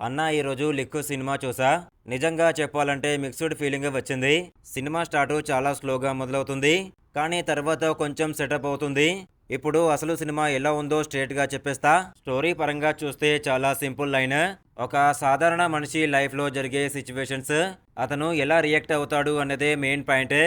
అన్న ఈరోజు లిక్కు సినిమా చూసా. నిజంగా చెప్పాలంటే మిక్స్డ్ ఫీలింగ్ వచ్చింది. సినిమా స్టార్ట్ చాలా స్లోగా మొదలవుతుంది. కానీ తర్వాత కొంచెం సెటప్ అవుతుంది. ఇప్పుడు అసలు సినిమా ఎలా ఉందో స్ట్రేట్ గా చెప్పేస్తా. స్టోరీ పరంగా చూస్తే చాలా సింపుల్ లైన్. ఒక సాధారణ మనిషి లైఫ్ లో జరిగే సిచ్యువేషన్స్, అతను ఎలా రియాక్ట్ అవుతాడు అన్నదే మెయిన్ పాయింట్.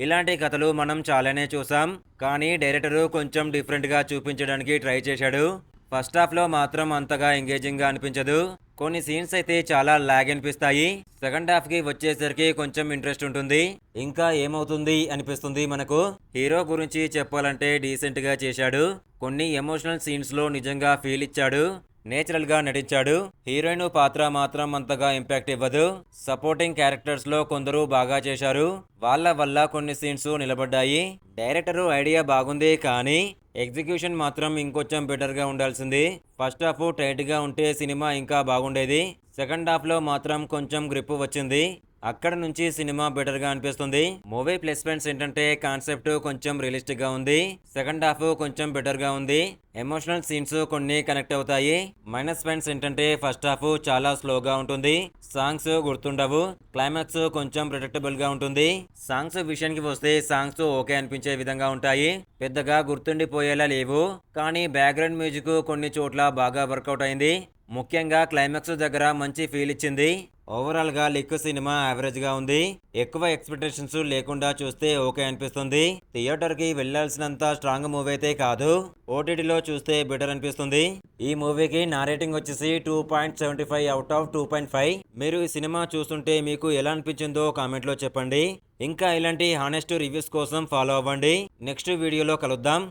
ఇలాంటి కథలు మనం చాలానే చూసాం. కానీ డైరెక్టర్ కొంచెం డిఫరెంట్ గా చూపించడానికి ట్రై చేశాడు. ఫస్ట్ హాఫ్ లో మాత్రం అంతగా ఎంగేజింగ్ గా అనిపించదు. కొన్ని సీన్స్ అయితే చాలా లాగ్ అనిపిస్తాయి. సెకండ్ హాఫ్ కి వచ్చేసరికి కొంచెం ఇంట్రెస్ట్ ఉంటుంది. ఇంకా ఏమవుతుంది అనిపిస్తుంది మనకు. హీరో గురించి చెప్పాలంటే డీసెంట్ గా చేశాడు. కొన్ని ఎమోషనల్ సీన్స్ లో నిజంగా ఫీల్ ఇచ్చాడు. నేచురల్ గా నటించాడు. హీరోయిన్ పాత్ర మాత్రం అంతగా ఇంపాక్ట్ ఇవ్వదు. సపోర్టింగ్ క్యారెక్టర్స్ లో కొందరు బాగా చేశారు. వాళ్ళ వల్ల కొన్ని సీన్స్ నిలబడ్డాయి. డైరెక్టర్ ఐడియా బాగుంది కానీ ఎగ్జిక్యూషన్ మాత్రం ఇంకొంచెం బెటర్ గా ఉండాల్సింది. ఫస్ట్ హాఫ్ టైట్ గా ఉంటే సినిమా ఇంకా బాగుండేది. సెకండ్ హాఫ్ లో మాత్రం కొంచెం గ్రిప్ వచ్చింది. అక్కడ నుంచి సినిమా బెటర్ గా అనిపిస్తుంది. మూవీ ప్లస్ పాయింట్స్ ఏంటంటే కాన్సెప్ట్ కొంచెం రియలిస్టిక్ గా ఉంది. సెకండ్ హాఫ్ కొంచెం బెటర్ గా ఉంది. ఎమోషనల్ సీన్స్ కొన్ని కనెక్ట్ అవుతాయి. మైనస్ పాయింట్స్ ఏంటంటే ఫస్ట్ హాఫ్ చాలా స్లోగా ఉంటుంది. సాంగ్స్ గుర్తుండవు. క్లైమాక్స్ కొంచెం ప్రెడిక్టబుల్ గా ఉంటుంది. సాంగ్స్ విషయానికి వస్తే సాంగ్స్ ఓకే అనిపించే విధంగా ఉంటాయి. పెద్దగా గుర్తుండిపోయేలా లేవు. కానీ బ్యాక్గ్రౌండ్ మ్యూజిక్ కొన్ని చోట్ల బాగా వర్కౌట్ అయింది. ముఖ్యంగా క్లైమాక్స్ దగ్గర మంచి ఫీల్ ఇచ్చింది. ఓవరాల్ గా లిక్ సినిమా యావరేజ్ గా ఉంది. ఎక్కువ ఎక్స్పెక్టేషన్స్ లేకుండా చూస్తే ఓకే అనిపిస్తుంది. థియేటర్ కి వెళ్లాల్సినంత స్ట్రాంగ్ మూవీ అయితే కాదు. ఓటీటీలో చూస్తే బెటర్ అనిపిస్తుంది. ఈ మూవీకి నా రేటింగ్ వచ్చేసి 2.75 అవుట్ ఆఫ్ 2.5. మీరు ఈ సినిమా చూస్తుంటే మీకు ఎలా అనిపించిందో కామెంట్ లో చెప్పండి. ఇంకా ఇలాంటి హానెస్ట్ రివ్యూస్ కోసం ఫాలో అవ్వండి. నెక్స్ట్ వీడియోలో కలుద్దాం.